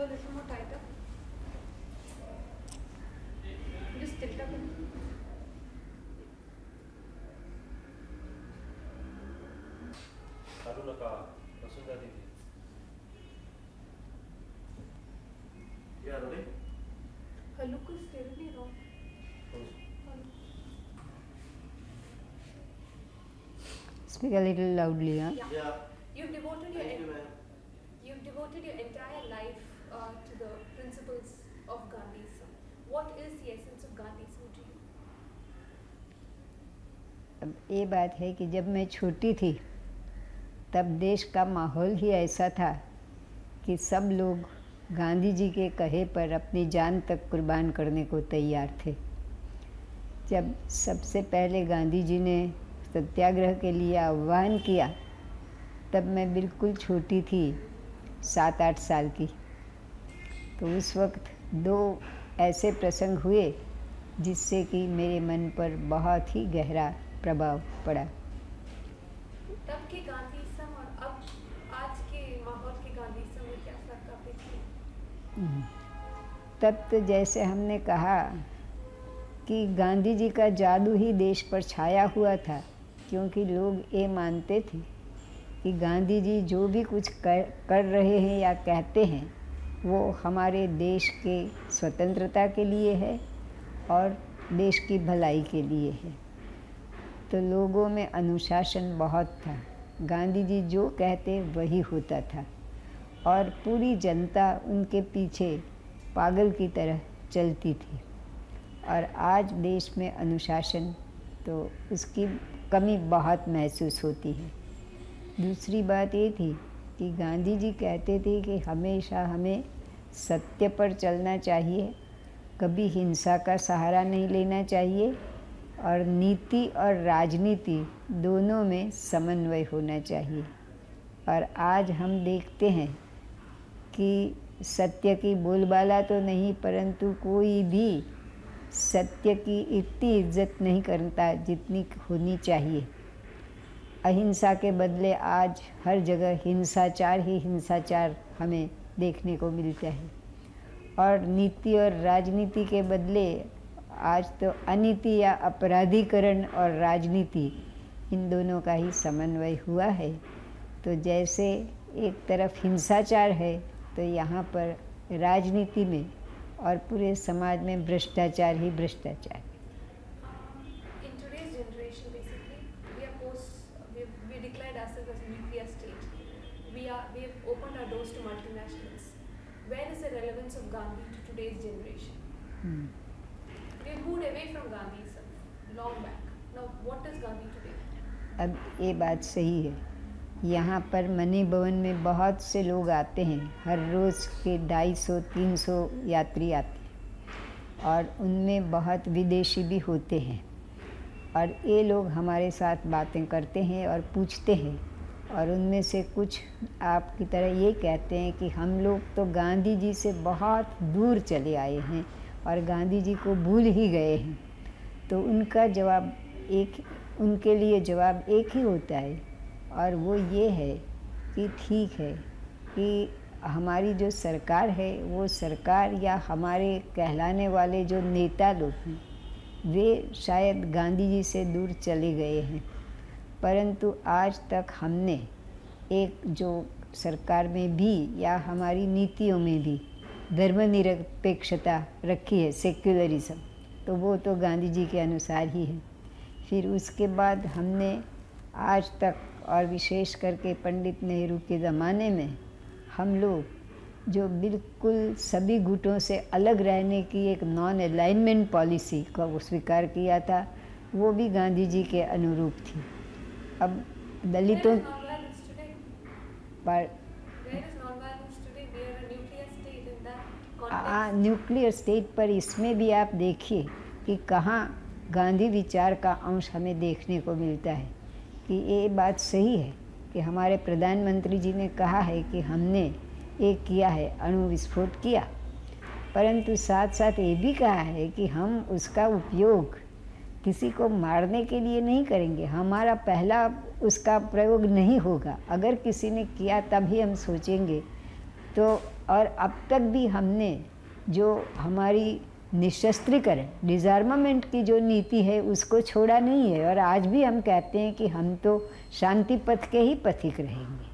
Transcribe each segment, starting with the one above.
a little more tighter. Just tilt up. अरुणका Vasundhara दीदी Yeah, ready? Her look is terribly wrong. Speak a little loudly, huh? Yeah. You've devoted your Thank you, ma'am. you've devoted your entire life to the principles of Gandhism. What is the essence of Gandhism to you? अब ये बात है कि जब मैं छोटी थी तब देश का माहौल ही ऐसा था कि सब लोग गांधी जी के कहे पर अपनी जान तक कुर्बान करने को तैयार थे। जब सबसे पहले गांधी जी ने सत्याग्रह के लिए आह्वान किया तब मैं बिल्कुल छोटी थी, 7-8 साल की। तो उस वक्त 2 ऐसे प्रसंग हुए जिससे कि मेरे मन पर बहुत ही गहरा प्रभाव पड़ा। तब के गांधीसम और अब आज के माहौल के गांधीसम में क्या फर्क आप देखते हैं? तब तो जैसे हमने कहा कि गांधी जी का जादू ही देश पर छाया हुआ था, क्योंकि लोग ये मानते थे कि गांधी जी जो भी कुछ कर रहे हैं या कहते हैं वो हमारे देश के स्वतंत्रता के लिए है और देश की भलाई के लिए है। तो लोगों में अनुशासन बहुत था, गांधी जी जो कहते वही होता था और पूरी जनता उनके पीछे पागल की तरह चलती थी। और आज देश में अनुशासन तो उसकी कमी बहुत महसूस होती है। दूसरी बात ये थी कि गांधी जी कहते थे कि हमेशा हमें सत्य पर चलना चाहिए, कभी हिंसा का सहारा नहीं लेना चाहिए और नीति और राजनीति दोनों में समन्वय होना चाहिए। और आज हम देखते हैं कि सत्य की बोलबाला तो नहीं, परंतु कोई भी सत्य की इतनी इज्जत नहीं करता जितनी होनी चाहिए। अहिंसा के बदले आज हर जगह हिंसाचार ही हिंसाचार हमें देखने को मिलता है और नीति और राजनीति के बदले आज तो अनीति या अपराधीकरण और राजनीति, इन दोनों का ही समन्वय हुआ है। तो जैसे एक तरफ हिंसाचार है तो यहाँ पर राजनीति में और पूरे समाज में भ्रष्टाचार ही भ्रष्टाचार। In today's generation, basically, we declared ourselves as a nuclear state. We have opened our doors to multinationals. Where is the relevance of Gandhi to today's generation? We have moved away from Gandhism long back. Now, what is Gandhi today? अब ये बात सही है, यहाँ पर money भवन में बहुत से लोग आते हैं, हर रोज़ के 250-300 यात्री आते हैं और उनमें बहुत विदेशी भी होते हैं। और ये लोग हमारे साथ बातें करते हैं और पूछते हैं और उनमें से कुछ आपकी तरह ये कहते हैं कि हम लोग तो गांधी जी से बहुत दूर चले आए हैं और गांधी जी को भूल ही गए हैं। तो उनका जवाब उनके लिए जवाब एक ही होता है और वो ये है कि ठीक है कि हमारी जो सरकार है वो सरकार या हमारे कहलाने वाले जो नेता लोग हैं वे शायद गांधी जी से दूर चले गए हैं, परंतु आज तक हमने एक जो सरकार में भी या हमारी नीतियों में भी धर्मनिरपेक्षता रखी है, सेक्युलरिज्म, तो वो तो गांधी जी के अनुसार ही है। फिर उसके बाद हमने आज तक और विशेष करके पंडित नेहरू के ज़माने में हम लोग जो बिल्कुल सभी गुटों से अलग रहने की एक नॉन अलाइनमेंट पॉलिसी को वो स्वीकार किया था, वो भी गांधी जी के अनुरूप थी। अब दलितों पर न्यूक्लियर स्टेट पर इसमें भी आप देखिए कि कहाँ गांधी विचार का अंश हमें देखने को मिलता है कि ये बात सही है कि हमारे प्रधानमंत्री जी ने कहा है कि हमने एक किया है, अणु विस्फोट किया, परंतु साथ साथ ये भी कहा है कि हम उसका उपयोग किसी को मारने के लिए नहीं करेंगे, हमारा पहला उसका प्रयोग नहीं होगा। अगर किसी ने किया तभी हम सोचेंगे। तो और अब तक भी हमने जो हमारी निशस्त्रीकरण डिज़ार्मामेंट की जो नीति है उसको छोड़ा नहीं है, और आज भी हम कहते हैं कि हम तो शांति पथ के ही पथिक रहेंगे।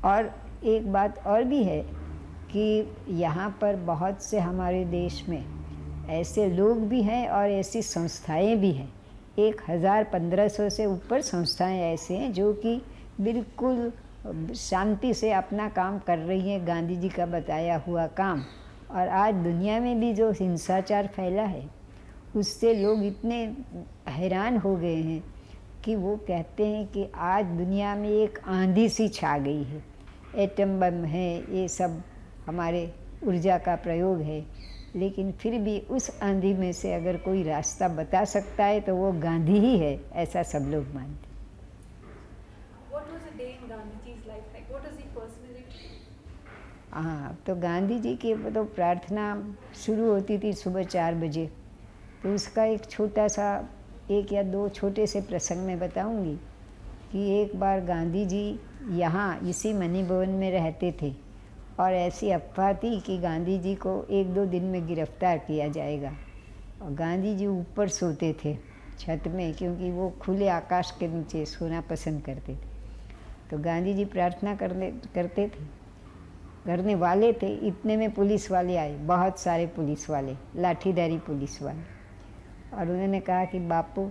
और एक बात और भी है कि यहाँ पर बहुत से हमारे देश में ऐसे लोग भी हैं और ऐसी संस्थाएं भी हैं। 1000-1500 से ऊपर संस्थाएं ऐसे हैं जो कि बिल्कुल शांति से अपना काम कर रही हैं, गांधी जी का बताया हुआ काम। और आज दुनिया में भी जो हिंसाचार फैला है उससे लोग इतने हैरान हो गए हैं कि वो कहते हैं कि आज दुनिया में एक आंधी सी छा गई है, एटम बम है, ये सब हमारे ऊर्जा का प्रयोग है, लेकिन फिर भी उस आंधी में से अगर कोई रास्ता बता सकता है तो वो गांधी ही है, ऐसा सब लोग मानते हैं। What was a day in Gandhiji's life like? What was he personally? हाँ, तो गांधी जी की तो प्रार्थना शुरू होती थी सुबह 4 बजे। तो उसका एक छोटा सा 1 या 2 छोटे से प्रसंग में बताऊंगी कि एक बार गांधी जी यहाँ इसी मणि भवन में रहते थे और ऐसी अफवाह थी कि गांधी जी को 1-2 दिन में गिरफ्तार किया जाएगा। और गांधी जी ऊपर सोते थे छत में, क्योंकि वो खुले आकाश के नीचे सोना पसंद करते थे। तो गांधी जी प्रार्थना करने वाले थे, इतने में पुलिस वाले आए, बहुत सारे पुलिस वाले, लाठीधारी पुलिस वाले, और उन्होंने कहा कि बापू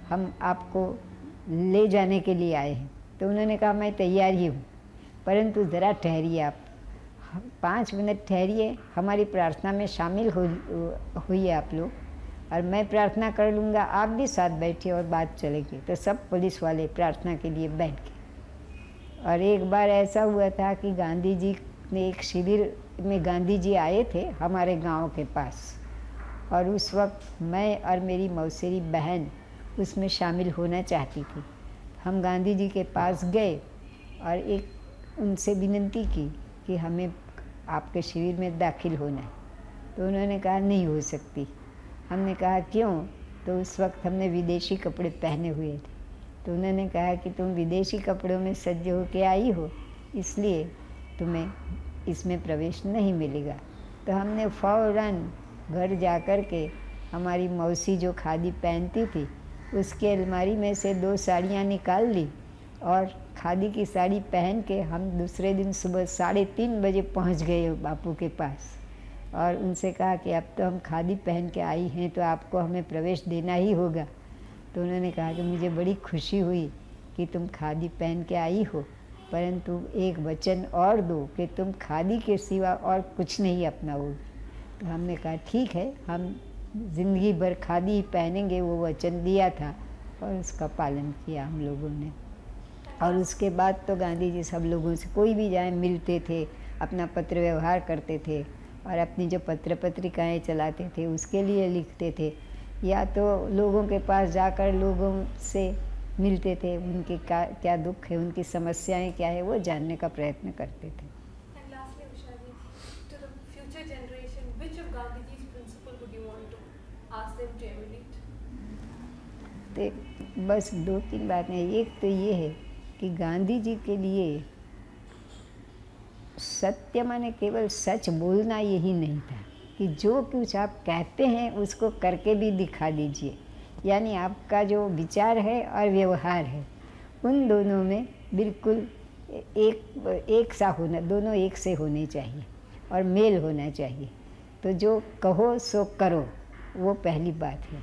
हम आपको ले जाने के लिए आए हैं। तो उन्होंने कहा मैं तैयार ही हूँ, परंतु ज़रा ठहरिए आप, 5 मिनट ठहरिए, हमारी प्रार्थना में शामिल होइए आप लोग, और मैं प्रार्थना कर लूँगा, आप भी साथ बैठिए और बात चलेगी। तो सब पुलिस वाले प्रार्थना के लिए बैठ गए। और एक बार ऐसा हुआ था कि गांधी जी ने एक शिविर में गांधी जी आए थे हमारे गांव के पास, और उस वक्त मैं और मेरी मौसेरी बहन उसमें शामिल होना चाहती थी। हम गांधी जी के पास गए और एक उनसे विनती की कि हमें आपके शिविर में दाखिल होना है। तो उन्होंने कहा नहीं हो सकती। हमने कहा क्यों? तो उस वक्त हमने विदेशी कपड़े पहने हुए थे। तो उन्होंने कहा कि तुम विदेशी कपड़ों में सज्ज होके आई हो, इसलिए तुम्हें इसमें प्रवेश नहीं मिलेगा। तो हमने फ़ौरन घर जा कर के हमारी मौसी जो खादी पहनती थी उसकी अलमारी में से 2 साड़ियाँ निकाल ली, और खादी की साड़ी पहन के हम दूसरे दिन सुबह 3:30 बजे पहुंच गए बापू के पास, और उनसे कहा कि अब तो हम खादी पहन के आई हैं तो आपको हमें प्रवेश देना ही होगा। तो उन्होंने कहा कि मुझे बड़ी खुशी हुई कि तुम खादी पहन के आई हो, परंतु एक वचन और दो कि तुम खादी के सिवा और कुछ नहीं अपनाओगे। तो हमने कहा ठीक है, हम ज़िंदगी भर खादी ही पहनेंगे, वो वचन दिया था और उसका पालन किया हम लोगों ने। और उसके बाद तो गांधी जी सब लोगों से कोई भी जाए मिलते थे, अपना पत्र व्यवहार करते थे, और अपनी जो पत्र पत्रिकाएँ चलाते थे उसके लिए लिखते थे, या तो लोगों के पास जाकर लोगों से मिलते थे, उनके क्या दुख है, उनकी समस्याएं क्या है, वो जानने का प्रयत्न करते थे। And lastly, Ushaji, to the future generation, which of Gandhiji's principle would you want to ask them to emulate? तो बस 2-3 बातें। एक तो ये है कि गांधी जी के लिए सत्य माने केवल सच बोलना यही नहीं था कि जो कुछ आप कहते हैं उसको करके भी दिखा दीजिए, यानी आपका जो विचार है और व्यवहार है उन दोनों में बिल्कुल एक सा होना, दोनों एक से होने चाहिए और मेल होना चाहिए। तो जो कहो सो करो, वो पहली बात है,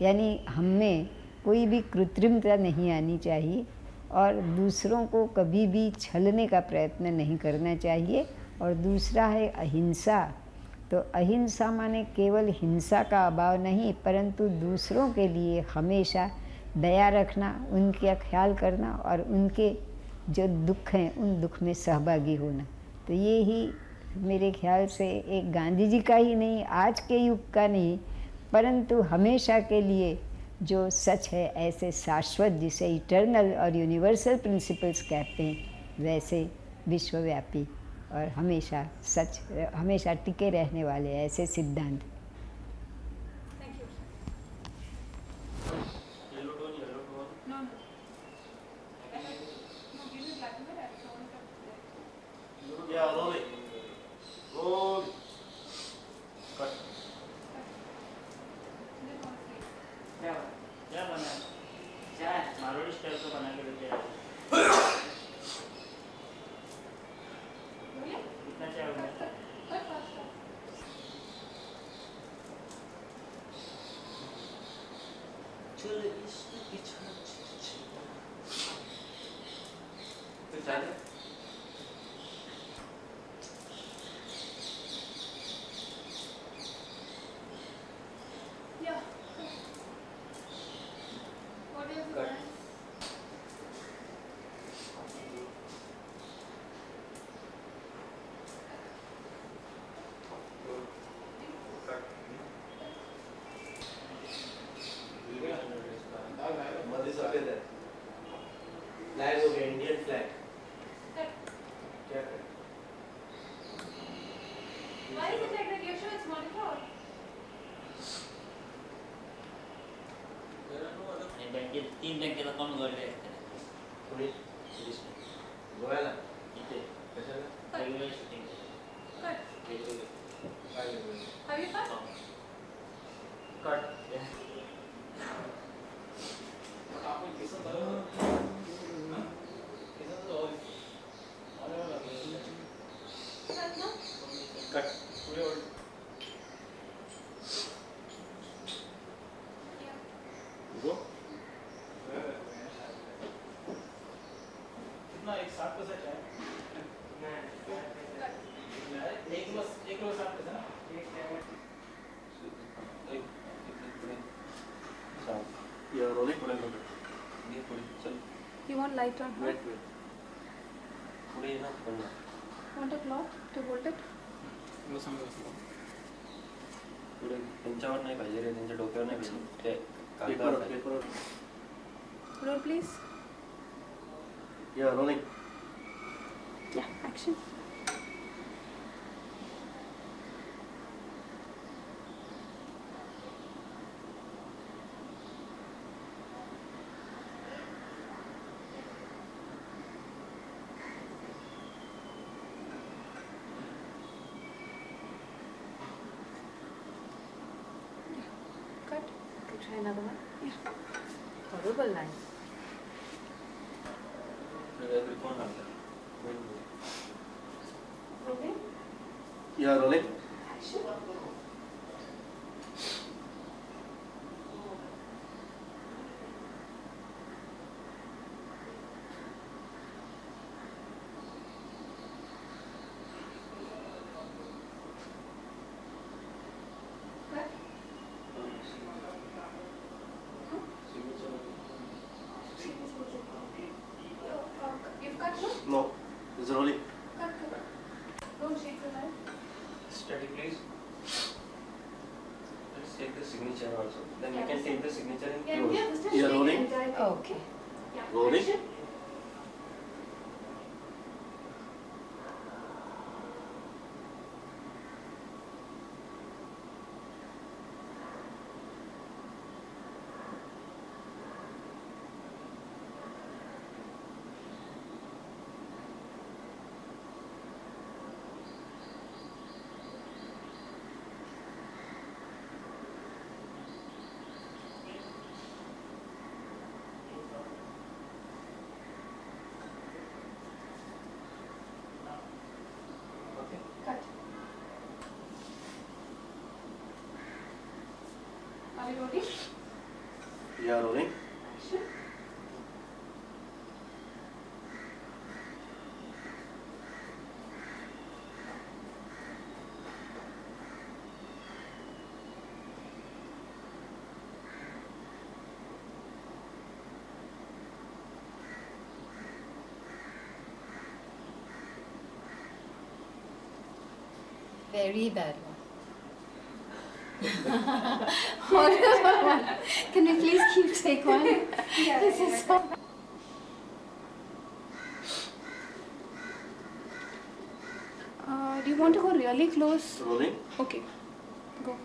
यानी हमें कोई भी कृत्रिमता नहीं आनी चाहिए और दूसरों को कभी भी छलने का प्रयत्न नहीं करना चाहिए। और दूसरा है अहिंसा। तो अहिंसा माने केवल हिंसा का अभाव नहीं, परंतु दूसरों के लिए हमेशा दया रखना, उनका ख्याल करना और उनके जो दुख हैं उन दुख में सहभागी होना। तो ये ही मेरे ख्याल से एक गांधी जी का ही नहीं, आज के युग का नहीं, परंतु हमेशा के लिए जो सच है, ऐसे शाश्वत जिसे इटर्नल और यूनिवर्सल प्रिंसिपल्स कहते हैं, वैसे विश्वव्यापी और हमेशा सच, हमेशा टिके रहने वाले ऐसे सिद्धांत। Thank you. Yellow tone, yellow tone. No, no. No, give me black and white. I don't want to. Yeah, roll it. चाहते Yeah. What is Cut. it? मध्य सफेद है फ्लैग हो गया इंडियन फ्लैग क्या कर Why is it like that? You're sure it's monitor? आणि बँकेत 3 बँकेत अकाउंट उघडले आहेत कोणी गोव्याला इथे कशाला रेग्युलर शूटिंग Cut. काय वेगळं? Have you cut? Cut Cut now? Cut पुढे ओढ Yeah. गो कितना एक 60% है Cut. एक किलो 60% ना या रोलिंग पुढे नको ये पुढे चल You want light on? Wait पुढे ये ना पण Want a cloth to hold it? पुढे त्यांच्यावर नाही पाहिजे रे त्यांच्या डोक्यावर नाही पाहिजे ते कागदावर पाहिजे Roll please. या rolling Yeah. Action. Cut. Okay, try another one. Yeah. Horrible line. कोण लागलं Rolling. या rolling Action. Cut. You've cut no? No is rolling Cut, cut. Don't shake the line. Steady, please. Let's take the signature also. Then we Yeah, can this take the signature in Yeah, close. yeah, this time Yeah, shake rolling. the entire thing. Okay. Yeah. Rolling. Action. Okay. Cut. Are you ready? Yeah, rolling. Action. Very bad one. Horrible one. Can we please keep take one? Yeah. This is so. Do you want to go really close? Rolling. Okay. Go.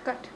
Cut.